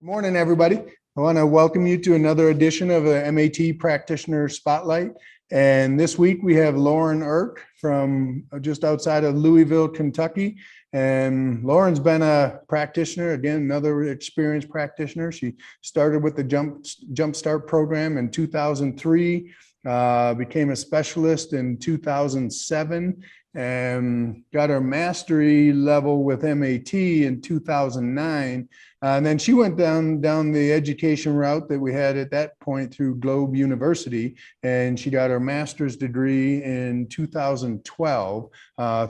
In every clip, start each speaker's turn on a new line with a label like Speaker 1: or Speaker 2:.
Speaker 1: Morning, everybody. I want to welcome you to another edition of the MAT Practitioner Spotlight. And this week we have Lauren Eirk from just outside of Louisville, Kentucky. And Lauren's been a practitioner, again, another experienced practitioner. She started with the Jump Start program in 2003, became a specialist in 2007, and got her mastery level with MAT in 2009. And then she went down the education route that we had at that point through Globe University, and she got her master's degree in 2012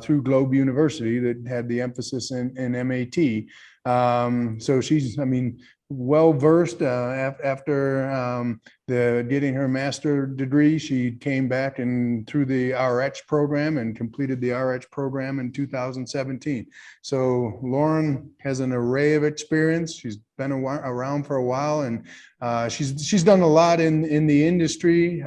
Speaker 1: through Globe University that had the emphasis in MAT. So she's, well versed. After getting her master degree, she came back and through the RH program and completed the RH program in 2017. So Lauren has an array of experience. She's been around for a while, and she's done a lot in the industry.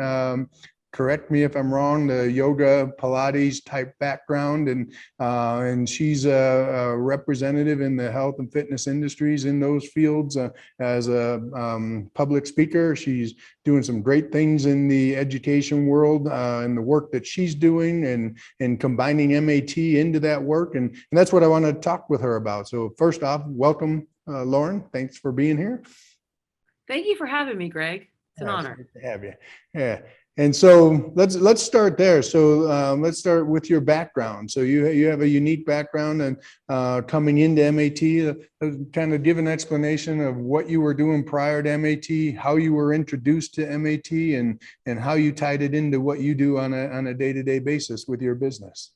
Speaker 1: Correct me if I'm wrong, the yoga, Pilates type background, and she's a representative in the health and fitness industries in those fields as a public speaker. She's doing some great things in the education world and the work that she's doing and combining MAT into that work. And that's what I want to talk with her about. So first off, welcome, Lauren. Thanks for being here.
Speaker 2: Thank you for having me, Greg. It's an honor.
Speaker 1: It's great to have you. Yeah. And so let's start there. So let's start with your background. So you have a unique background, and coming into MAT, kind of give an explanation of what you were doing prior to MAT, how you were introduced to MAT, and how you tied it into what you do on a day-to-day basis with your business.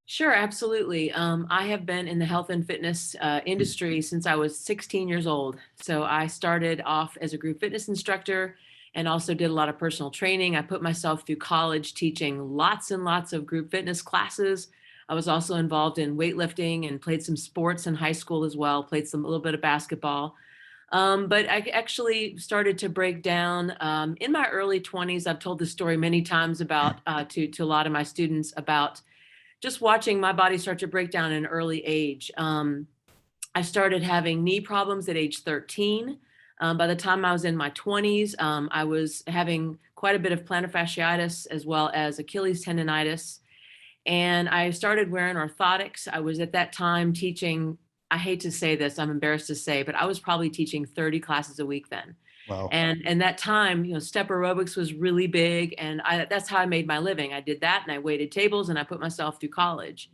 Speaker 2: Sure, absolutely. I have been in the health and fitness industry since I was 16 years old. So I started off as a group fitness instructor and also did a lot of personal training. I put myself through college teaching lots and lots of group fitness classes. I was also involved in weightlifting and played some sports in high school as well, played a little bit of basketball. But I actually started to break down in my early 20s. I've told this story many times about to a lot of my students about just watching my body start to break down at an early age. I started having knee problems at age 13. By the time I was in my 20s, I was having quite a bit of plantar fasciitis as well as Achilles tendonitis. And I started wearing orthotics. I was at that time teaching, I hate to say this, I'm embarrassed to say, but I was probably teaching 30 classes a week then.
Speaker 1: Wow.
Speaker 2: And that time, step aerobics was really big. And that's how I made my living. I did that and I waited tables and I put myself through college.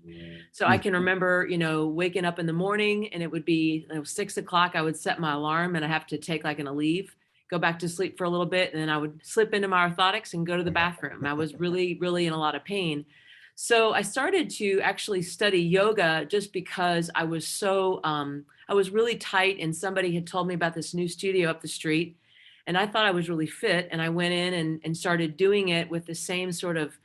Speaker 2: So I can remember, waking up in the morning and it would be 6 o'clock. I would set my alarm and I have to take like a leave, go back to sleep for a little bit. And then I would slip into my orthotics and go to the bathroom. I was really, really in a lot of pain. So I started to actually study yoga just because I was I was really tight and somebody had told me about this new studio up the street. And I thought I was really fit. And I went in and started doing it with the same sort of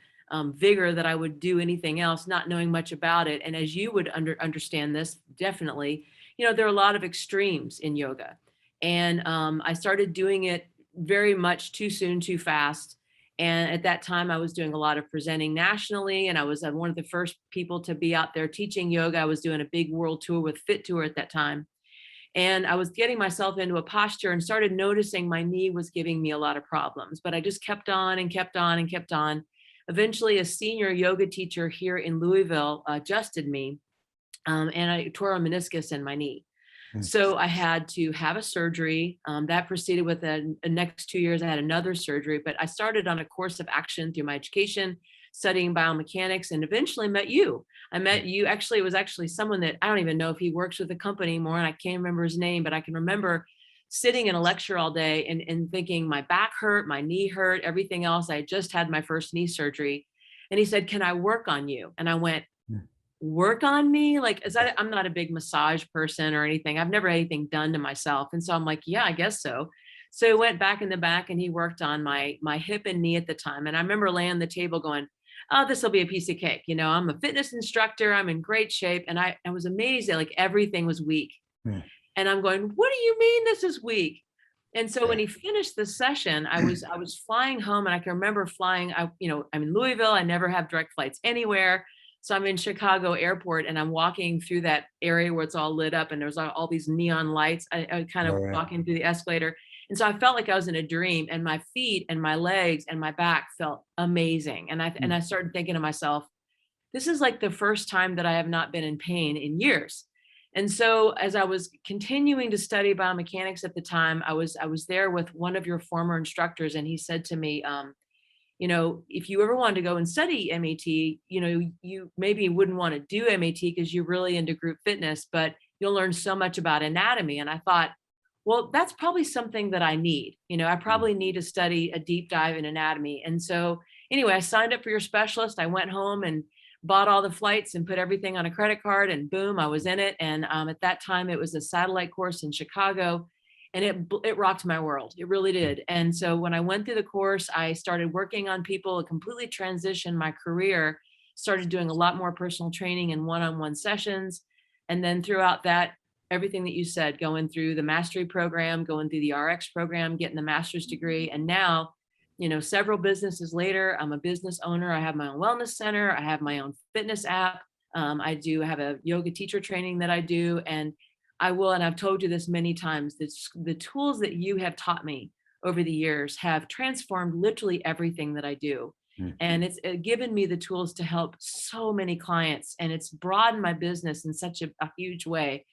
Speaker 2: vigor that I would do anything else, not knowing much about it. And as you would understand this, definitely, there are a lot of extremes in yoga. And I started doing it very much too soon, too fast. And at that time, I was doing a lot of presenting nationally. And I was one of the first people to be out there teaching yoga. I was doing a big world tour with Fit Tour at that time. And I was getting myself into a posture and started noticing my knee was giving me a lot of problems, but I just kept on and kept on and kept on. Eventually, a senior yoga teacher here in Louisville adjusted me and I tore a meniscus in my knee. So I had to have a surgery that proceeded with the next 2 years. I had another surgery, but I started on a course of action through my education, studying biomechanics, and eventually met you. I met you. Actually, it was actually someone that I don't even know if he works with the company anymore, and I can't remember his name, but I can remember sitting in a lecture all day and thinking my back hurt, my knee hurt, everything else. I had just had my first knee surgery. And he said, "Can I work on you?" And I went, "Work on me?" Like, I'm not a big massage person or anything. I've never had anything done to myself. And so I'm like, yeah, I guess so. So I went back in the back and he worked on my hip and knee at the time. And I remember laying on the table going, oh, this will be a piece of cake. I'm a fitness instructor. I'm in great shape. And I was amazed that like everything was weak. And I'm going, what do you mean this is weak? And so when he finished the session, I was flying home and I can remember flying, I'm in Louisville. I never have direct flights anywhere. So I'm in Chicago airport and I'm walking through that area where it's all lit up and there's all these neon lights. I kind of
Speaker 1: All right.
Speaker 2: walking through the escalator. And so I felt like I was in a dream, and my feet and my legs and my back felt amazing. And I started thinking to myself, this is like the first time that I have not been in pain in years. And so as I was continuing to study biomechanics at the time, I was there with one of your former instructors, and he said to me, if you ever wanted to go and study MAT, you maybe wouldn't want to do MAT because you're really into group fitness, but you'll learn so much about anatomy. And I thought, well, that's probably something that I need. I probably need to study a deep dive in anatomy. And so anyway, I signed up for your specialist. I went home and bought all the flights and put everything on a credit card, and boom, I was in it. And at that time, it was a satellite course in Chicago, and it rocked my world. It really did. And so when I went through the course, I started working on people, completely transitioned my career, started doing a lot more personal training and one-on-one sessions. And then throughout that, everything that you said, going through the mastery program, going through the RX program, getting the master's degree. And now, several businesses later, I'm a business owner. I have my own wellness center. I have my own fitness app. I do have a yoga teacher training that I do. And I've told you this many times, the tools that you have taught me over the years have transformed literally everything that I do. And it's given me the tools to help so many clients, and it's broadened my business in such a huge way.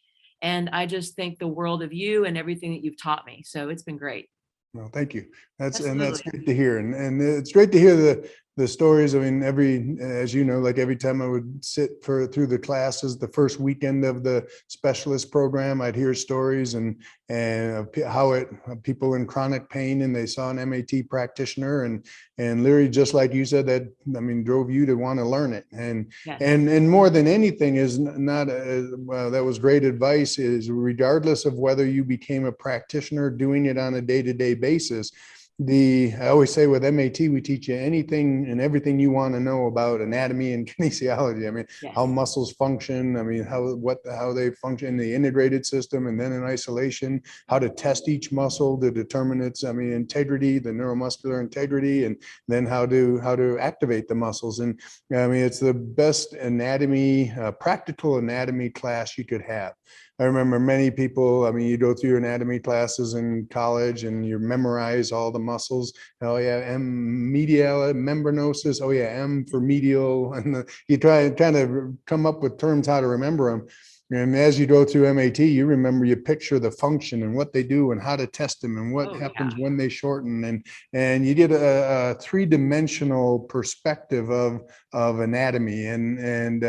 Speaker 2: And I just think the world of you and everything that you've taught me. So it's been great.
Speaker 1: Well, thank you. That's
Speaker 2: Absolutely.
Speaker 1: great to hear. And it's great to hear the stories. I mean, as you know, like every time I would sit through the classes, the first weekend of the specialist program, I'd hear stories and how people in chronic pain, and they saw an MAT practitioner, and literally, just like you said, that, I mean, drove you to want to learn it. And
Speaker 2: Yes.
Speaker 1: and more than anything is not well, that was great advice, is regardless of whether you became a practitioner doing it on a day-to-day basis, I always say with MAT, we teach you anything and everything you want to know about anatomy and kinesiology. I mean,
Speaker 2: Yes.
Speaker 1: how muscles function. I mean, how they function in the integrated system, and then in isolation, how to test each muscle to determine its, integrity, the neuromuscular integrity, and then how to activate the muscles. And I mean, it's the best anatomy, practical anatomy class you could have. I remember many people, I mean, you go through your anatomy classes in college and you memorize all the muscles. Oh yeah, medial membranosus. Oh yeah, M for medial. And you try and kind of come up with terms how to remember them. And as you go through MAT, you picture the function and what they do and how to test them and what happens when they shorten. And you get a three-dimensional perspective of anatomy. And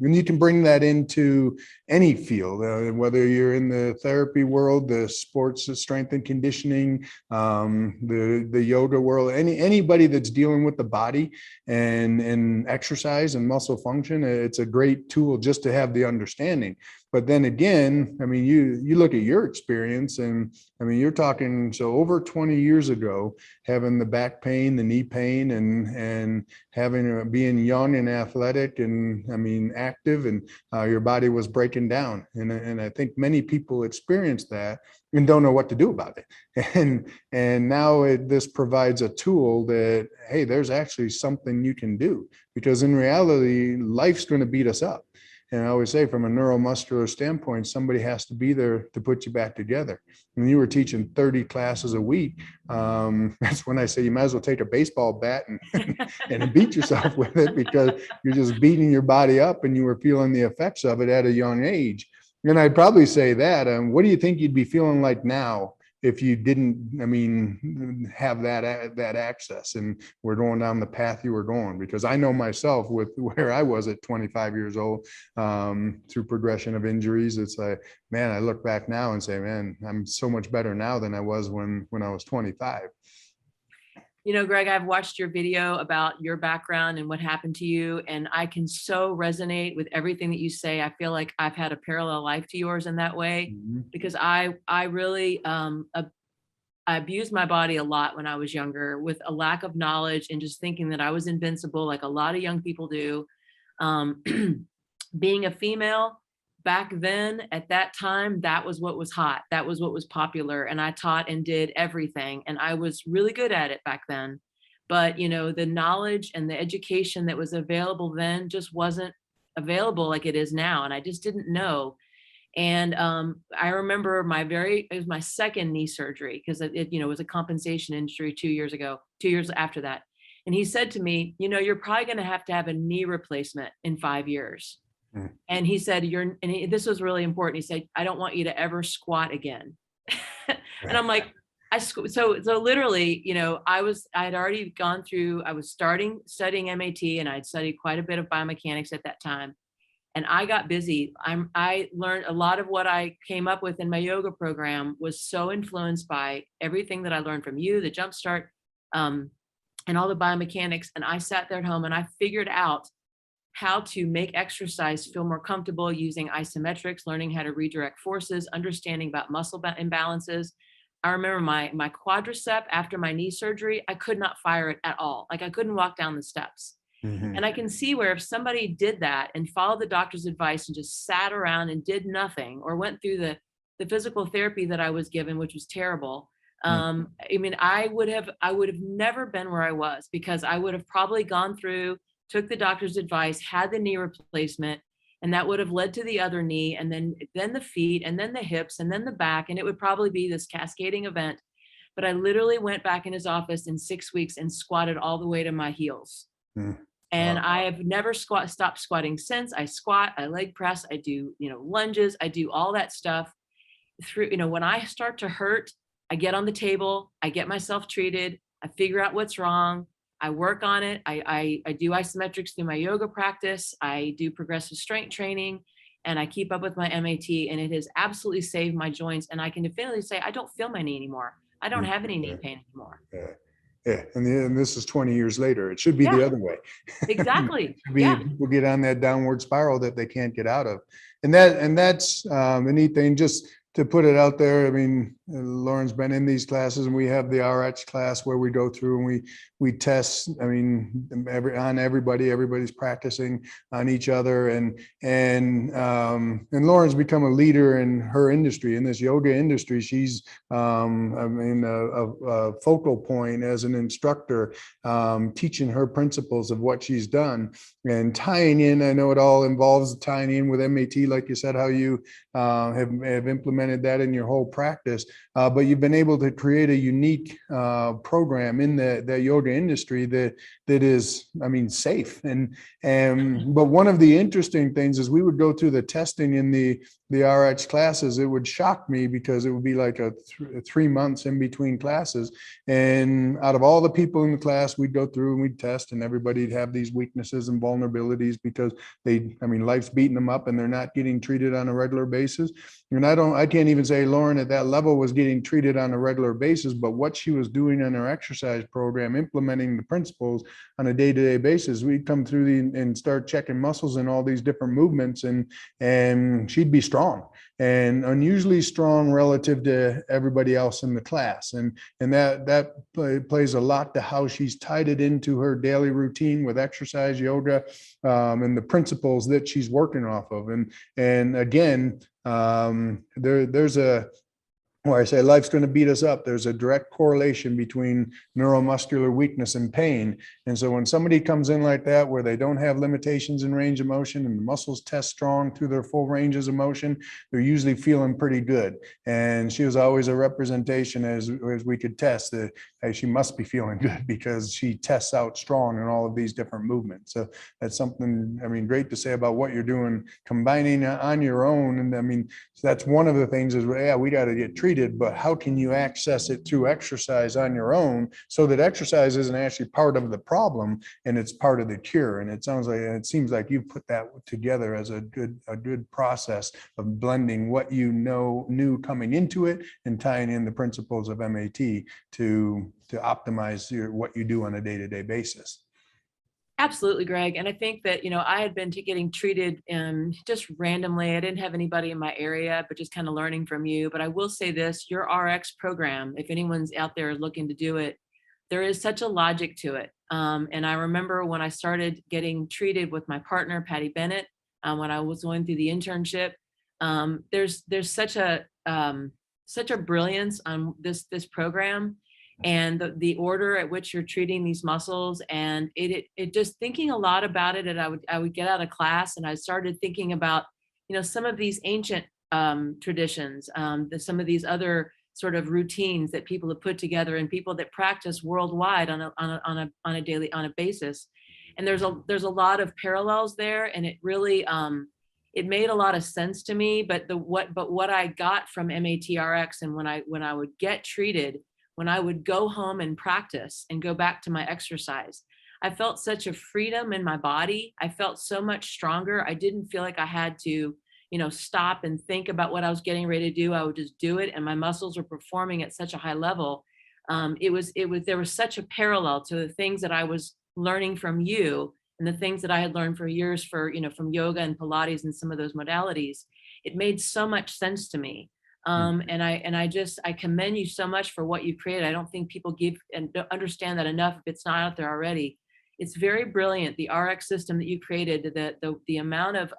Speaker 1: you can bring that into any field, whether you're in the therapy world, the sports, the strength and conditioning, the yoga world, anybody that's dealing with the body and exercise and muscle function. It's a great tool just to have the understanding. But then again, I mean, you look at your experience, and I mean, you're talking, so over 20 years ago, having the back pain, the knee pain, and having being young and athletic, and I mean, active, and your body was breaking down. And I think many people experience that and don't know what to do about it. And now this provides a tool that, hey, there's actually something you can do, because in reality, life's going to beat us up. And I always say, from a neuromuscular standpoint, somebody has to be there to put you back together. When you were teaching 30 classes a week, that's when I say you might as well take a baseball bat and beat yourself with it, because you're just beating your body up and you were feeling the effects of it at a young age. And I'd probably say that. What do you think you'd be feeling like now if you didn't, have that access and we're going down the path you were going? Because I know myself, with where I was at 25 years old, through progression of injuries, it's like, man, I look back now and say, man, I'm so much better now than I was when I was 25.
Speaker 2: Greg, I've watched your video about your background and what happened to you, and I can so resonate with everything that you say. I feel like I've had a parallel life to yours in that way, because I really I abused my body a lot when I was younger, with a lack of knowledge and just thinking that I was invincible, like a lot of young people do. Being a female back then, at that time, that was what was hot. That was what was popular. And I taught and did everything. And I was really good at it back then. But, the knowledge and the education that was available then just wasn't available like it is now. And I just didn't know. And I remember it was my second knee surgery because it was a compensation injury 2 years ago, 2 years after that. And he said to me, you're probably going to have a knee replacement in 5 years.
Speaker 1: Mm.
Speaker 2: And he said, this was really important. He said, I don't want you to ever squat again. And I'm like, so literally, I had already gone through, I was studying MAT, and I'd studied quite a bit of biomechanics at that time. And I got busy. I learned a lot of what I came up with in my yoga program was so influenced by everything that I learned from you, the Jumpstart, and all the biomechanics. And I sat there at home and I figured out how to make exercise feel more comfortable using isometrics, learning how to redirect forces, understanding about muscle imbalances. I remember my quadricep after my knee surgery, I could not fire it at all. Like I couldn't walk down the steps.
Speaker 1: Mhm.
Speaker 2: And I can see where if somebody did that and followed the doctor's advice and just sat around and did nothing, or went through the physical therapy that I was given, which was terrible. I mean, I would have never been where I was, because I would have probably gone through, took the doctor's advice, had the knee replacement, and that would have led to the other knee, and then the feet, and then the hips, and then the back, and it would probably be this cascading event. But I literally went back in his office in 6 weeks and squatted all the way to my heels.
Speaker 1: Mm.
Speaker 2: And
Speaker 1: Wow.
Speaker 2: I have never stopped squatting since. I squat, I leg press, I do, lunges, I do all that stuff. Through, when I start to hurt, I get on the table, I get myself treated, I figure out what's wrong, I work on it. I do isometrics through my yoga practice, I do progressive strength training, and I keep up with my MAT, and it has absolutely saved my joints. And I can definitively say I don't feel my knee anymore. I don't have any knee pain anymore.
Speaker 1: Yeah, and this is 20 years later. It should be the other way.
Speaker 2: Exactly.
Speaker 1: People get on that downward spiral that they can't get out of, and that's the neat thing. Just to put it out there, I mean, Lauren's been in these classes, and we have the RX class where we go through and we test. I mean, everybody's practicing on each other, and Lauren's become a leader in her industry, in this yoga industry. She's I mean, a focal point as an instructor, teaching her principles of what she's done and tying in. I know it all involves tying in with MAT, like you said, how you have implemented that in your whole practice. But you've been able to create a unique program in the yoga industry that is, I mean, safe. But one of the interesting things is we would go through the testing in the RX classes. It would shock me because it would be like 3 months in between classes. And out of all the people in the class, we'd go through and we'd test, and everybody'd have these weaknesses and vulnerabilities because life's beating them up and they're not getting treated on a regular basis. And I can't even say Lauren at that level was getting treated on a regular basis, but what she was doing in her exercise program, implementing the principles on a day-to-day basis, we'd come through and start checking muscles and all these different movements, and she'd be strong and unusually strong relative to everybody else in the class. And that plays a lot to how she's tied it into her daily routine with exercise, yoga, and the principles that she's working off of. And again, there's where I say life's going to beat us up. There's a direct correlation between neuromuscular weakness and pain. And so when somebody comes in like that, where they don't have limitations in range of motion and the muscles test strong through their full ranges of motion, they're usually feeling pretty good. And she was always a representation, as we could test, that hey, she must be feeling good because she tests out strong in all of these different movements. So that's something, I mean, great to say about what you're doing, combining on your own. And I mean, so that's one of the things is, yeah, we got to get treated, but how can you access it through exercise on your own so that exercise isn't actually part of the problem and it's part of the cure? And it seems like you put that together as a good process of blending what you knew coming into it and tying in the principles of MAT to optimize what you do on a day-to-day basis.
Speaker 2: Absolutely, Greg. And I think that, I had been getting treated just randomly. I didn't have anybody in my area, but just kind of learning from you. But I will say this, your RX program, if anyone's out there looking to do it, there is such a logic to it. And I remember when I started getting treated with my partner, Patty Bennett, when I was going through the internship, there's such a brilliance on this program. and the order at which you're treating these muscles. And it just thinking a lot about it. And I would get out of class and I started thinking about, some of these ancient traditions, some of these other sort of routines that people have put together and people that practice worldwide on a basis. And there's a lot of parallels there, and it really it made a lot of sense to me. But what I got from MATRx, and when I would get treated, when I would go home and practice and go back to my exercise, I felt such a freedom in my body. I felt so much stronger. I didn't feel like I had to, stop and think about what I was getting ready to do. I would just do it, and my muscles were performing at such a high level. There was such a parallel to the things that I was learning from you and the things that I had learned for years from yoga and Pilates and some of those modalities. It made so much sense to me. And I commend you so much for what you created. I don't think people give and don't understand that enough if it's not out there already. It's very brilliant. The RX system that you created, the amount of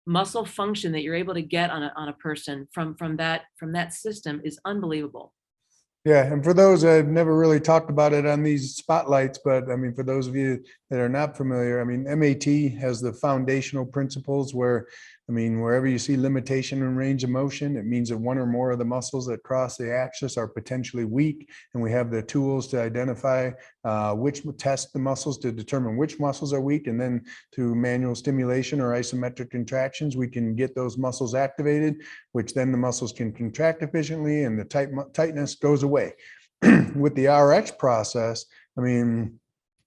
Speaker 2: muscle function that you're able to get on a person from that system is unbelievable.
Speaker 1: Yeah, and for those, I've never really talked about it on these spotlights, but I mean, for those of you that are not familiar, I mean, MAT has the foundational principles where, I mean, wherever you see limitation in range of motion, it means that one or more of the muscles that cross the axis are potentially weak, and we have the tools to identify which test the muscles to determine which muscles are weak, and then through manual stimulation or isometric contractions, we can get those muscles activated, which then the muscles can contract efficiently and the tightness goes away. With the RX process, I mean,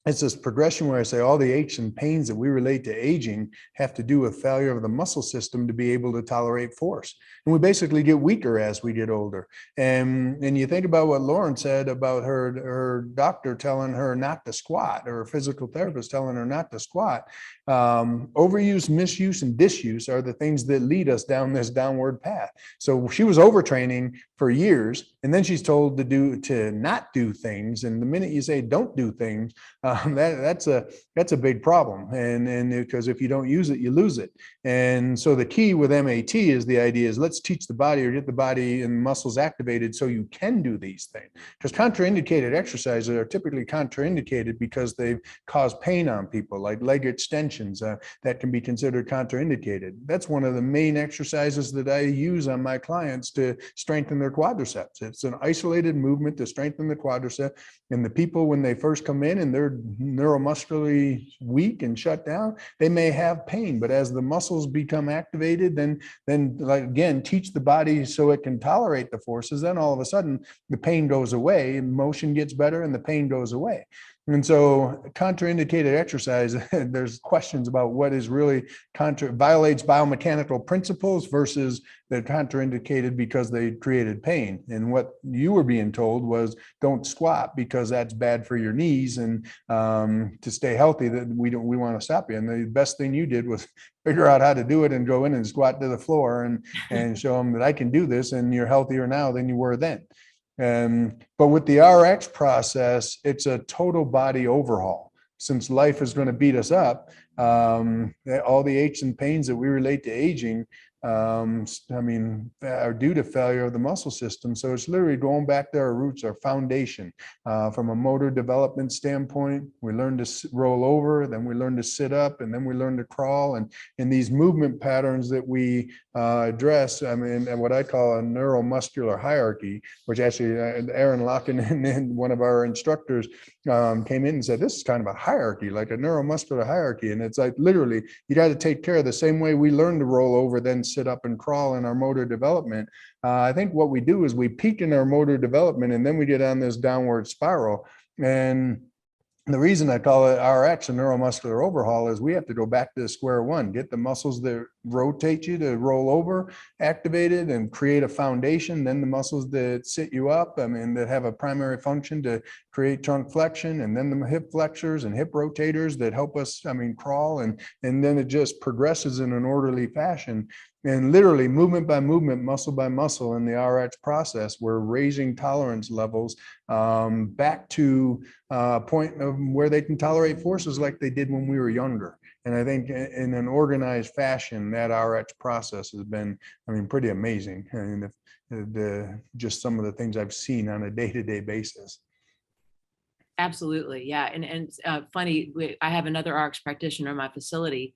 Speaker 1: it's this progression where I say all the aches and pains that we relate to aging have to do with failure of the muscle system to be able to tolerate force. And we basically get weaker as we get older. And you think about what Lauren said about her doctor telling her not to squat, or her physical therapist telling her not to squat. Overuse, misuse, and disuse are the things that lead us down this downward path. So she was overtraining for years, and then she's told to not do things. And the minute you say don't do things, that's a big problem. And because if you don't use it, you lose it. And so the key with MAT is the idea is let's teach the body or get the body and muscles activated so you can do these things. Because contraindicated exercises are typically contraindicated because they cause pain on people, like leg extensions that can be considered contraindicated. That's one of the main exercises that I use on my clients to strengthen their quadriceps. It's an isolated movement to strengthen the quadricep. And the people, when they first come in and they're neuromuscularly weak and shut down, they may have pain, but as the muscles become activated, then like again, teach the body so it can tolerate the forces, then all of a sudden the pain goes away and motion gets better and the pain goes away. And so contraindicated exercise, there's questions about what is really violates biomechanical principles versus they're contraindicated because they created pain. And what you were being told was don't squat because that's bad for your knees, and to stay healthy that we want to stop you. And the best thing you did was figure out how to do it and go in and squat to the floor and show them that I can do this, and you're healthier now than you were then. But with the RX process, it's a total body overhaul. Since life is going to beat us up, all the aches and pains that we relate to aging, I mean, are due to failure of the muscle system. So it's literally going back to our roots, our foundation. From a motor development standpoint, we learn to roll over, then we learn to sit up, and then we learn to crawl. And in these movement patterns that we address, I mean, what I call a neuromuscular hierarchy, which actually Aaron Locken and one of our instructors came in and said, this is kind of a hierarchy, like a neuromuscular hierarchy. And it's like, literally, you got to take care of the same way we learn to roll over, then sit up and crawl in our motor development. I think what we do is we peak in our motor development and then we get on this downward spiral. And the reason I call it RX, a neuromuscular overhaul, is we have to go back to square one, get the muscles that rotate you to roll over activated and create a foundation. Then the muscles that sit you up, I mean, that have a primary function to create trunk flexion, and then the hip flexors and hip rotators that help us, I mean, crawl. And then it just progresses in an orderly fashion. And literally movement by movement, muscle by muscle in the RX process, we're raising tolerance levels back to a point of where they can tolerate forces like they did when we were younger. And I think in an organized fashion, that RX process has been, I mean, pretty amazing. And just some of the things I've seen on a day-to-day basis.
Speaker 2: Absolutely. Yeah. And funny, I have another RX practitioner in my facility,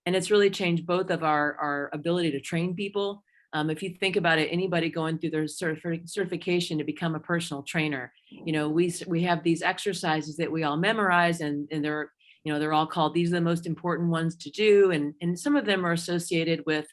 Speaker 2: and it's really changed both of our ability to train people. If you think about it, anybody going through their certification to become a personal trainer, we have these exercises that we all memorize, and they're all called, these are the most important ones to do. And some of them are associated with,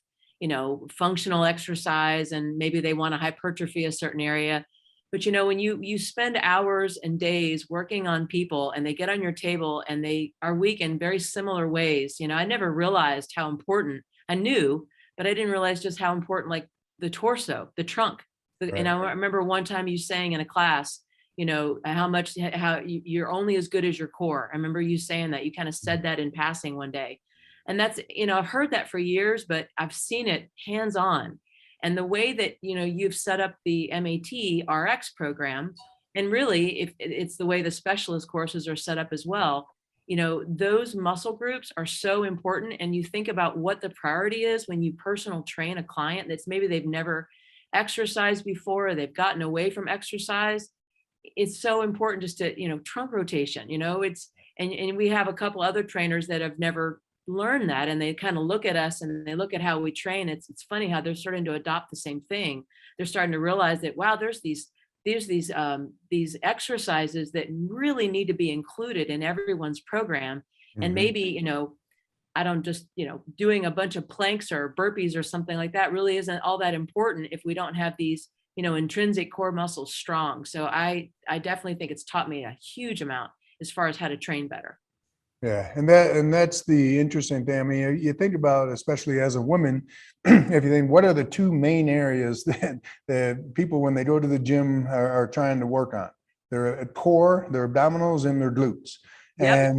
Speaker 2: functional exercise, and maybe they want to hypertrophy a certain area. But when you spend hours and days working on people, and they get on your table and they are weak in very similar ways, I never realized how important. I knew, but I didn't realize just how important, like the torso, the trunk. And I remember one time you saying in a class, how you're only as good as your core. I remember you saying that. You kind of said that in passing one day. And that's, I've heard that for years, but I've seen it hands on. And the way that, you've set up the MATRx program, and really, if it's the way the specialist courses are set up as well, those muscle groups are so important. And you think about what the priority is when you personal train a client that's maybe they've never exercised before, or they've gotten away from exercise. It's so important just to, trunk rotation, and we have a couple other trainers that have never learned that, and they kind of look at us and they look at how we train. It's funny how they're starting to adopt the same thing. They're starting to realize that, wow, there's these exercises that really need to be included in everyone's program. And maybe, I don't just, doing a bunch of planks or burpees or something like that really isn't all that important if we don't have these, intrinsic core muscles strong. So I definitely think it's taught me a huge amount as far as how to train better.
Speaker 1: Yeah, and that's the interesting thing. I mean, you think about, especially as a woman, if you think, what are the two main areas that people, when they go to the gym, are trying to work on? Their core, their abdominals, and their glutes.
Speaker 2: Yep.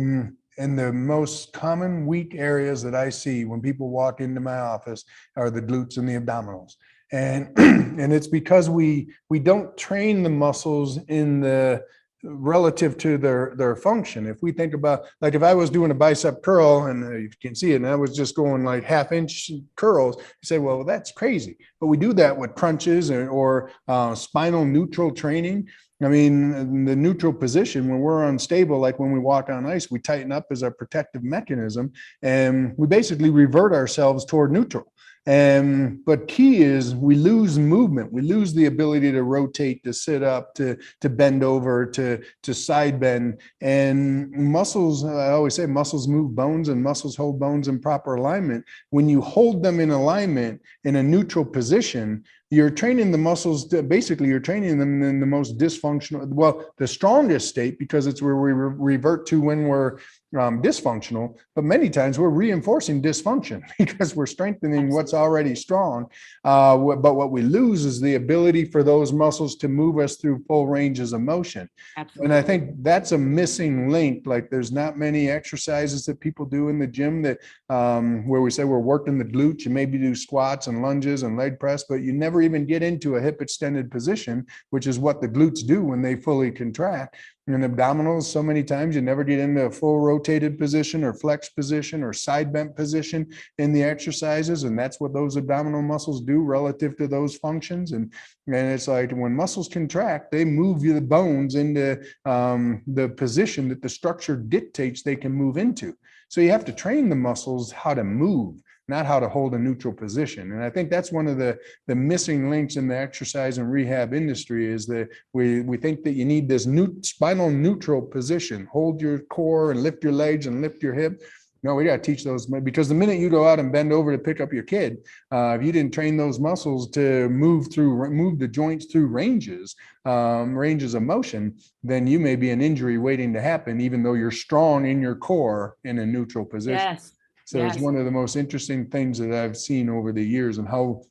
Speaker 1: And the most common weak areas that I see when people walk into my office are the glutes and the abdominals. And and it's because we don't train the muscles in the relative to their function. If we think about, like, if I was doing a bicep curl, and you can see it, and I was just going like half-inch curls, you say, well, that's crazy. But we do that with crunches or spinal neutral training. I mean, the neutral position, when we're unstable, like when we walk on ice, we tighten up as our protective mechanism, and we basically revert ourselves toward neutral. But key is we lose movement. We lose the ability to rotate, to sit up, to bend over, to side bend. And muscles, I always say, muscles move bones and muscles hold bones in proper alignment. When you hold them in alignment in a neutral position, you're training the muscles basically you're training them in the most dysfunctional, well, the strongest state, because it's where we revert to when we're dysfunctional. But many times we're reinforcing dysfunction because we're strengthening what's already strong. But what we lose is the ability for those muscles to move us through full ranges of motion.
Speaker 2: Absolutely.
Speaker 1: And I think that's a missing link. Like, there's not many exercises that people do in the gym that where we say we're working the glutes. You maybe do squats and lunges and leg press, but you never even get into a hip extended position, which is what the glutes do when they fully contract. And abdominals, so many times you never get into a full rotated position or flex position or side bent position in the exercises. And that's what those abdominal muscles do relative to those functions. And it's like, when muscles contract, they move the bones into the position that the structure dictates they can move into. So you have to train the muscles how to move, not how to hold a neutral position. And I think that's one of the missing links in the exercise and rehab industry, is that we think that you need this spinal neutral position, hold your core and lift your legs and lift your hip. No, we got to teach those, because the minute you go out and bend over to pick up your kid, if you didn't train those muscles to move the joints through ranges of motion, then you may be an injury waiting to happen, even though you're strong in your core in a neutral position.
Speaker 2: Yes.
Speaker 1: So It's one of the most interesting things that I've seen over the years, and how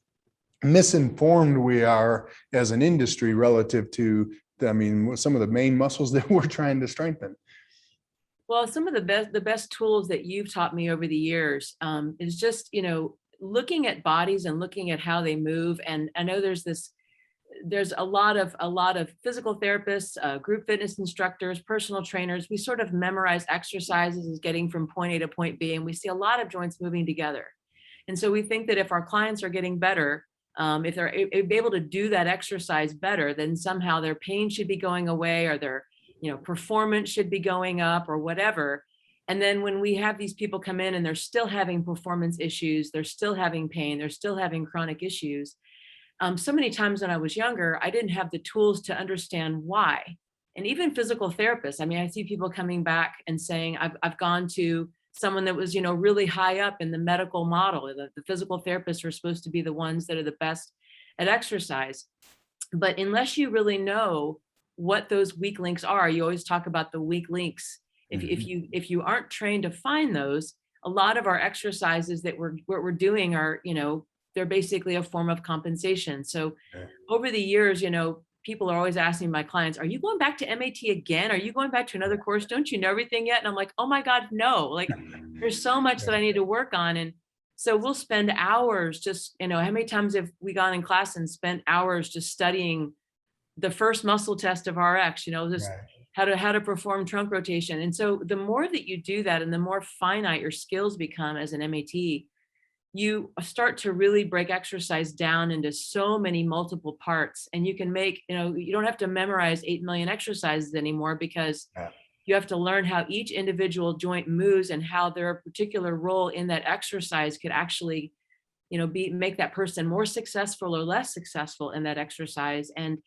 Speaker 1: misinformed we are as an industry relative to, some of the main muscles that we're trying to strengthen.
Speaker 2: Well, some of the best tools that you've taught me over the years is just, looking at bodies and looking at how they move. And I know there's a lot of physical therapists, group fitness instructors, personal trainers. We sort of memorize exercises as getting from point A to point B, and we see a lot of joints moving together. And so we think that if our clients are getting better, If they're able to do that exercise better, then somehow their pain should be going away, or their, performance should be going up, or whatever. And then when we have these people come in and they're still having performance issues, they're still having pain, they're still having chronic issues. So many times when I was younger, I didn't have the tools to understand why. And even physical therapists, I mean, I see people coming back and saying, I've gone to someone that was, really high up in the medical model. The physical therapists are supposed to be the ones that are the best at exercise. But unless you really know what those weak links are, you always talk about the weak links. If you aren't trained to find those, a lot of our exercises that we're doing are, they're basically a form of compensation. So over the years, people are always asking my clients, are you going back to MAT again? Are you going back to another course? Don't you know everything yet? And I'm like, oh my God, no, like there's so much that I need to work on. And so we'll spend hours just, how many times have we gone in class and spent hours just studying the first muscle test of RX, just how to perform trunk rotation. And so the more that you do that and the more finite your skills become as an MAT, you start to really break exercise down into so many multiple parts, and you can make, you don't have to memorize 8 million exercises anymore, because you have to learn how each individual joint moves and how their particular role in that exercise could actually, make that person more successful or less successful in that exercise. And,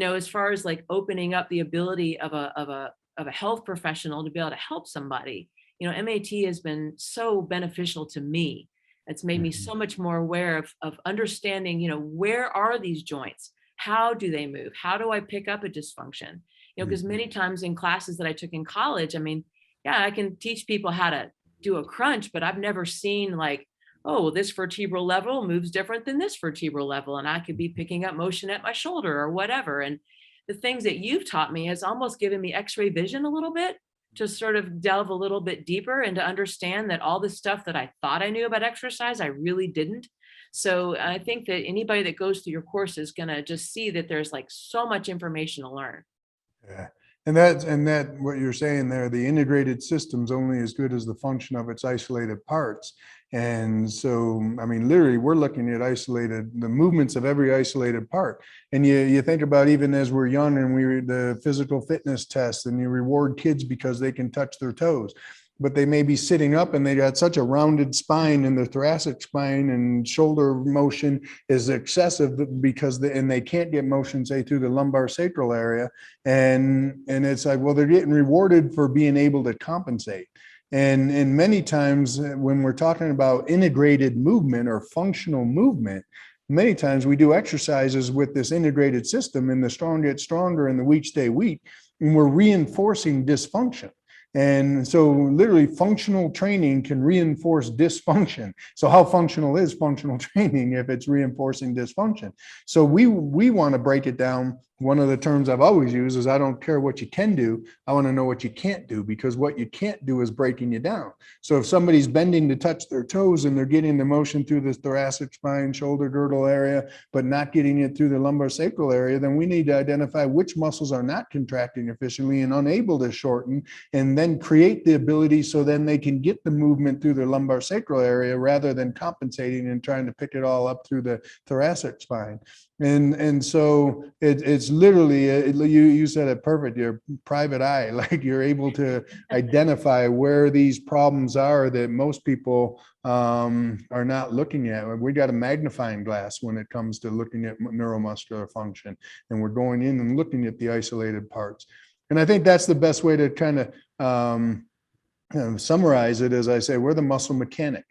Speaker 2: as far as like opening up the ability of a health professional to be able to help somebody, MAT has been so beneficial to me. It's made me so much more aware of understanding, where are these joints? How do they move? How do I pick up a dysfunction? Because many times in classes that I took in college, I mean, yeah, I can teach people how to do a crunch, but I've never seen like, oh, this vertebral level moves different than this vertebral level. And I could be picking up motion at my shoulder or whatever. And the things that you've taught me has almost given me x-ray vision a little bit, to sort of delve a little bit deeper and to understand that all the stuff that I thought I knew about exercise, I really didn't. So I think that anybody that goes through your course is going to just see that there's like so much information to learn.
Speaker 1: Yeah. And that what you're saying there, the integrated system's only as good as the function of its isolated parts. And so, I mean, literally, we're looking at the movements of every isolated part. And you think about, even as we're young and the physical fitness tests, and you reward kids because they can touch their toes, but they may be sitting up and they got such a rounded spine, and the thoracic spine and shoulder motion is excessive because they can't get motion, say, through the lumbar sacral area. And it's like, well, they're getting rewarded for being able to compensate. And many times when we're talking about integrated movement or functional movement, many times we do exercises with this integrated system, and the strong get stronger and the weak stay weak, and we're reinforcing dysfunction. And so literally functional training can reinforce dysfunction. So how functional is functional training if it's reinforcing dysfunction? So we want to break it down. One of the terms I've always used is, I don't care what you can do, I want to know what you can't do, because what you can't do is breaking you down. So if somebody's bending to touch their toes and they're getting the motion through the thoracic spine, shoulder girdle area, but not getting it through the lumbar sacral area, then we need to identify which muscles are not contracting efficiently and unable to shorten, and then create the ability so then they can get the movement through their lumbar sacral area, rather than compensating and trying to pick it all up through the thoracic spine. And so it's literally, you said it perfect, your private eye, like you're able to identify where these problems are that most people are not looking at. We got a magnifying glass when it comes to looking at neuromuscular function, and we're going in and looking at the isolated parts. And I think that's the best way to kind of summarize it. As I say, we're the muscle mechanic.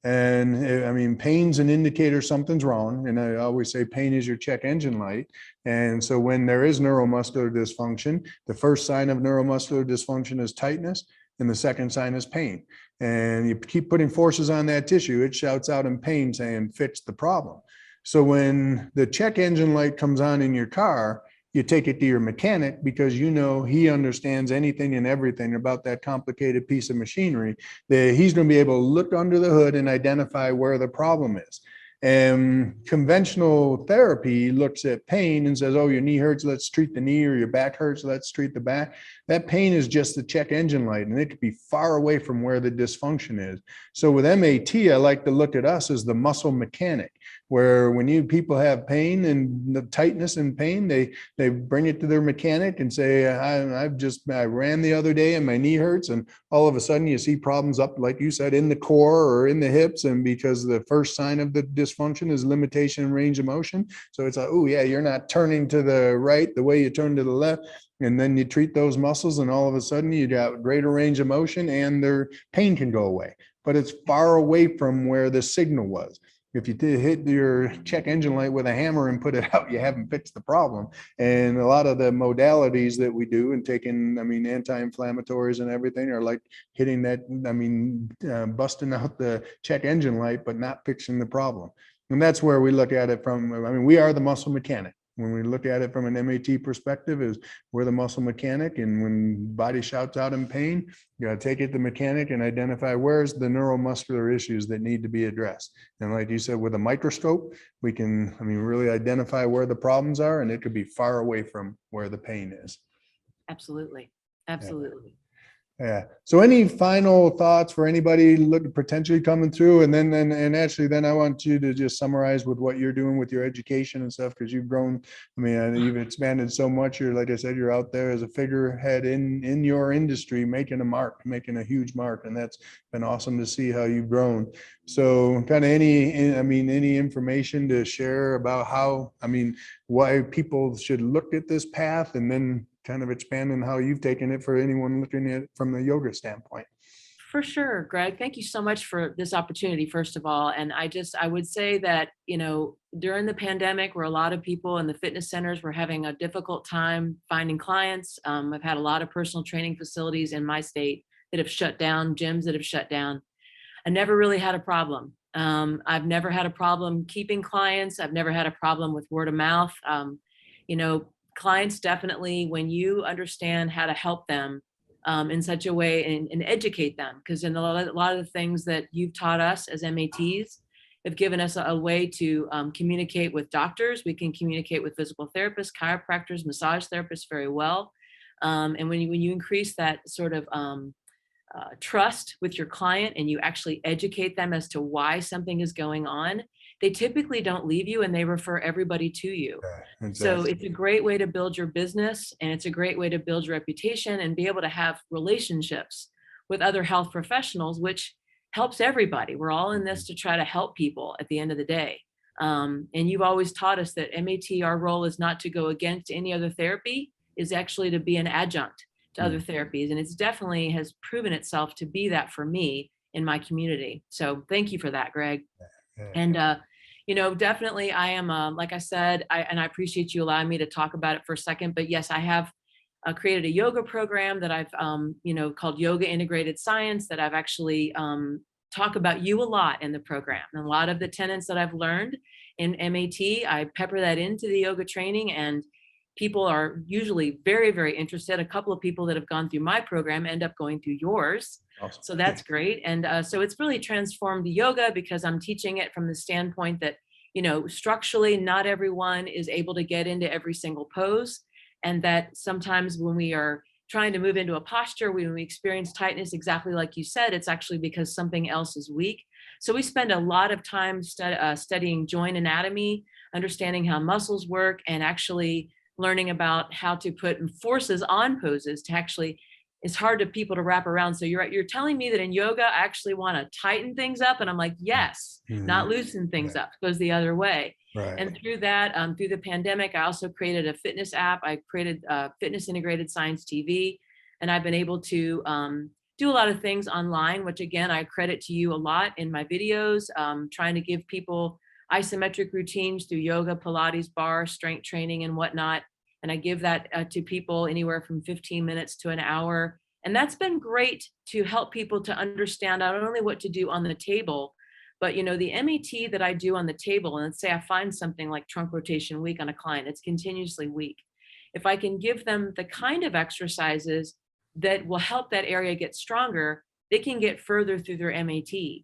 Speaker 1: And I mean, pain's an indicator something's wrong. And I always say pain is your check engine light. And so when there is neuromuscular dysfunction, the first sign of neuromuscular dysfunction is tightness, and the second sign is pain. And you keep putting forces on that tissue, it shouts out in pain saying, fix the problem. So when the check engine light comes on in your car, you take it to your mechanic, because he understands anything and everything about that complicated piece of machinery, that he's going to be able to look under the hood and identify where the problem is. And conventional therapy looks at pain and says, oh, your knee hurts, let's treat the knee, or your back hurts, let's treat the back. That pain is just the check engine light, and it could be far away from where the dysfunction is. So with MAT, I like to look at us as the muscle mechanic, where when people have pain and the tightness and pain, they bring it to their mechanic and say, I ran the other day and my knee hurts. And all of a sudden you see problems up, like you said, in the core or in the hips. And because the first sign of the dysfunction is limitation in range of motion. So it's like, oh yeah, you're not turning to the right the way you turn to the left. And then you treat those muscles and all of a sudden you got greater range of motion and their pain can go away. But it's far away from where the signal was. If you hit your check engine light with a hammer and put it out, you haven't fixed the problem. And a lot of the modalities that we do and taking, anti-inflammatories and everything are like hitting that, busting out the check engine light, but not fixing the problem. And that's where we look at it from. We are the muscle mechanic. When we look at it from an MAT perspective, is we're the muscle mechanic, and when body shouts out in pain, you got to take it to the mechanic and identify where's the neuromuscular issues that need to be addressed. And like you said, with a microscope, we can, really identify where the problems are, and it could be far away from where the pain is.
Speaker 2: Absolutely. Absolutely.
Speaker 1: Yeah. So any final thoughts for anybody potentially coming through? And then Ashley, then I want you to just summarize with what you're doing with your education and stuff, because you've grown. You've expanded so much. You're, like I said, you're out there as a figurehead in your industry, making a huge mark. And that's been awesome to see how you've grown. So kind of any information to share about how, why people should look at this path, and then kind of expanding how you've taken it for anyone looking at it from the yoga standpoint.
Speaker 2: For sure, Greg. Thank you so much for this opportunity, first of all. And I would say that, during the pandemic, where a lot of people in the fitness centers were having a difficult time finding clients, I've had a lot of personal training facilities in my state that have shut down, gyms that have shut down. I never really had a problem. I've never had a problem keeping clients. I've never had a problem with word of mouth. Clients definitely, when you understand how to help them in such a way and educate them, because in a lot of the things that you've taught us as MATs have given us a way to communicate with doctors. We can communicate with physical therapists, chiropractors, massage therapists very well. And when you increase that sort of trust with your client and you actually educate them as to why something is going on, they typically don't leave you and they refer everybody to you.
Speaker 1: Yeah, exactly.
Speaker 2: So it's a great way to build your business, and it's a great way to build your reputation and be able to have relationships with other health professionals, which helps everybody. We're all in this to try to help people at the end of the day. And you've always taught us that MAT, our role is not to go against any other therapy, is actually to be an adjunct to other therapies. And it's definitely has proven itself to be that for me in my community. So thank you for that, Greg. And, definitely I am, like I said, I appreciate you allowing me to talk about it for a second, but yes, I have created a yoga program that I've, called Yoga Integrated Science, that I've actually talk about you a lot in the program. And a lot of the tenets that I've learned in MAT, I pepper that into the yoga training, and people are usually very, very interested. A couple of people that have gone through my program end up going through yours. Awesome. So that's great. And so it's really transformed the yoga, because I'm teaching it from the standpoint that, structurally, not everyone is able to get into every single pose. And that sometimes when we are trying to move into a posture, when we experience tightness, exactly like you said, it's actually because something else is weak. So we spend a lot of time studying joint anatomy, understanding how muscles work, and actually learning about how to put forces on poses to actually, it's hard to people to wrap around. So you're telling me that in yoga, I actually want to tighten things up. And I'm like, yes, not loosen things up, goes the other way. Right. And through that, through the pandemic, I also created a fitness app. I created Fitness Integrated Science TV, and I've been able to do a lot of things online, which again, I credit to you a lot in my videos, trying to give people isometric routines through yoga, Pilates, bar, strength training, and whatnot. And I give that to people anywhere from 15 minutes to an hour. And that's been great to help people to understand not only what to do on the table, but the MAT that I do on the table, and let's say I find something like trunk rotation weak on a client, it's continuously weak. If I can give them the kind of exercises that will help that area get stronger, they can get further through their MAT.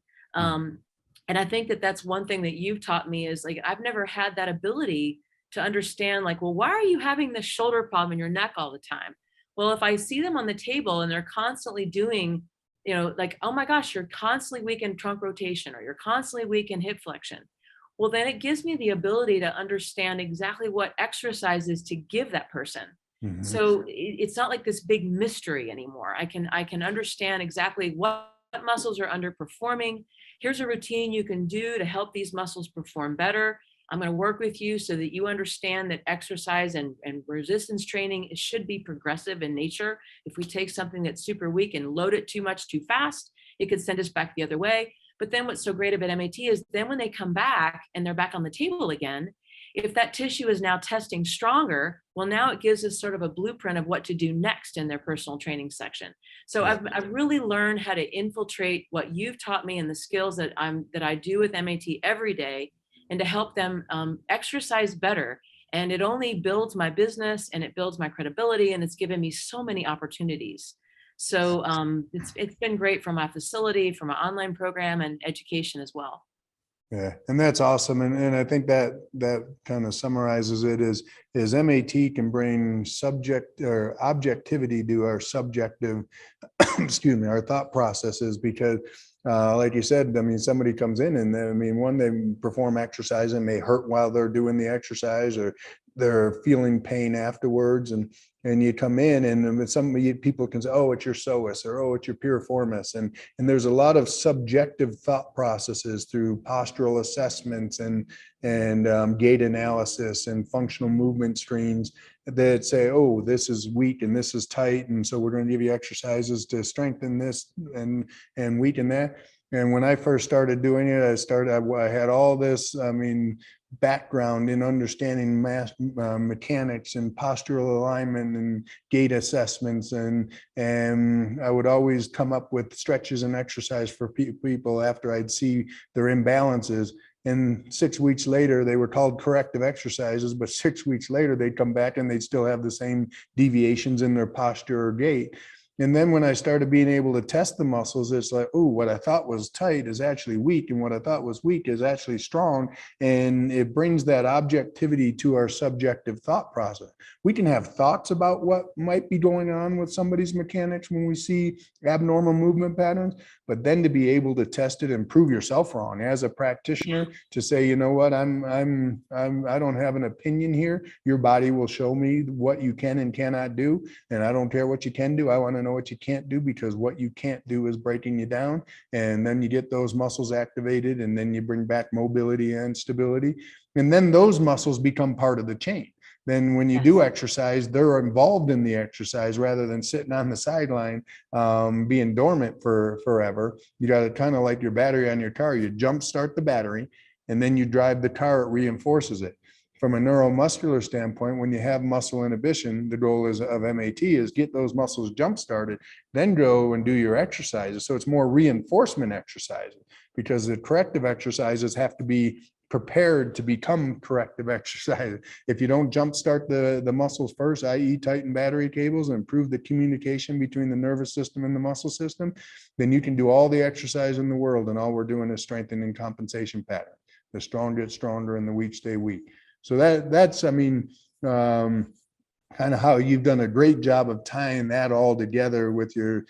Speaker 2: And I think that that's one thing that you've taught me is, like, I've never had that ability to understand, like, well, why are you having this shoulder problem in your neck all the time? Well, if I see them on the table and they're constantly doing, like, oh my gosh, you're constantly weak in trunk rotation, or you're constantly weak in hip flexion. well, then it gives me the ability to understand exactly what exercises to give that person.
Speaker 1: Mhm.
Speaker 2: So it's not like this big mystery anymore. I can understand exactly what muscles are underperforming. Here's a routine you can do to help these muscles perform better. I'm going to work with you so that you understand that exercise and resistance training, it should be progressive in nature. If we take something that's super weak and load it too much too fast, it could send us back the other way. But then what's so great about MAT is then when they come back and they're back on the table again, if that tissue is now testing stronger, well, now it gives us sort of a blueprint of what to do next in their personal training section. So
Speaker 1: Yeah.
Speaker 2: I've really learned how to infiltrate what you've taught me and the skills that I do with MAT every day, and to help them exercise better. And it only builds my business and it builds my credibility, and it's given me so many opportunities. So it's been great for my facility, for my online program, and education as well.
Speaker 1: Yeah, and that's awesome. And I think that kind of summarizes it is MAT can bring subject or objectivity to our subjective, excuse me, our thought processes, because like you said, I mean, somebody comes in and I mean, one, they perform exercise and may hurt while they're doing the exercise, or they're feeling pain afterwards. And you come in and some people can say, oh, it's your psoas, or oh, it's your piriformis. And there's a lot of subjective thought processes through postural assessments and gait analysis and functional movement screens that say, oh, this is weak and this is tight, and so we're going to give you exercises to strengthen this and weaken that. And when I first started doing it, I had all this, I mean, background in understanding mechanics and postural alignment and gait assessments, and I would always come up with stretches and exercise for people after I'd see their imbalances. And 6 weeks later, they were called corrective exercises, but 6 weeks later, they'd come back and they'd still have the same deviations in their posture or gait. And then when I started being able to test the muscles, it's like, oh, what I thought was tight is actually weak, and what I thought was weak is actually strong. And it brings that objectivity to our subjective thought process. We can have thoughts about what might be going on with somebody's mechanics when we see abnormal movement patterns, but then to be able to test it and prove yourself wrong as a practitioner, to say, you know what, I don't have an opinion here. Your body will show me what you can and cannot do, and I don't care what you can do. I want to know what you can't do, because what you can't do is breaking you down. And then you get those muscles activated, and then you bring back mobility and stability, and then those muscles become part of the chain. Then when you do exercise, they're involved in the exercise rather than sitting on the sideline, being dormant for forever. You got to kind of like your battery on your car. You jump start the battery, and then you drive the car, it reinforces it. From a neuromuscular standpoint, when you have muscle inhibition, the goal of MAT is get those muscles jump started, then go and do your exercises. So it's more reinforcement exercises, because the corrective exercises have to be prepared to become corrective exercise. If you don't jumpstart the muscles first, i.e. tighten battery cables and improve the communication between the nervous system and the muscle system, then you can do all the exercise in the world, and all we're doing is strengthening compensation pattern. The strong get stronger and the weak stay weak. So that's, I mean, kind of how you've done a great job of tying that all together with your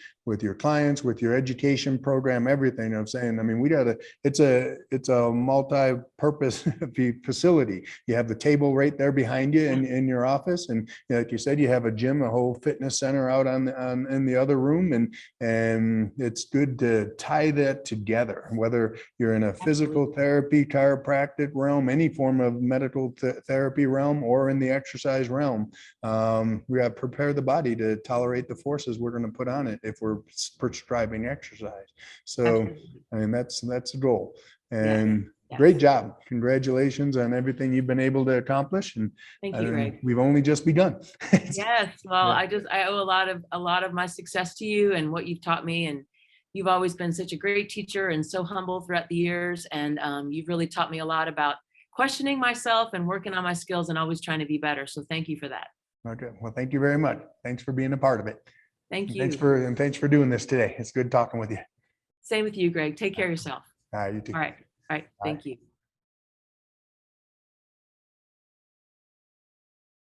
Speaker 1: clients, with your education program, everything. I'm saying, I mean, it's a multi-purpose facility. You have the table right there behind you in your office, and like you said, you have a gym, a whole fitness center out in the other room, and it's good to tie that together. Whether you're in a physical therapy, chiropractic realm, any form of medical therapy realm, or in the exercise realm, we got to prepare the body to tolerate the forces we're going to put on it if we're prescribing exercise. So, I mean, that's the goal. And great job. Congratulations on everything you've been able to accomplish. And
Speaker 2: thank you, Greg.
Speaker 1: We've only just begun.
Speaker 2: Yes. Well, I owe a lot of my success to you and what you've taught me. And you've always been such a great teacher and so humble throughout the years. And you've really taught me a lot about questioning myself and working on my skills and always trying to be better. So thank you for that.
Speaker 1: Okay. Well, thank you very much. Thanks for being a part of it.
Speaker 2: Thank you.
Speaker 1: Thanks for doing this today. It's good talking with you.
Speaker 2: Same with you, Greg. Take care of yourself.
Speaker 1: You too.
Speaker 2: All right. Thank you.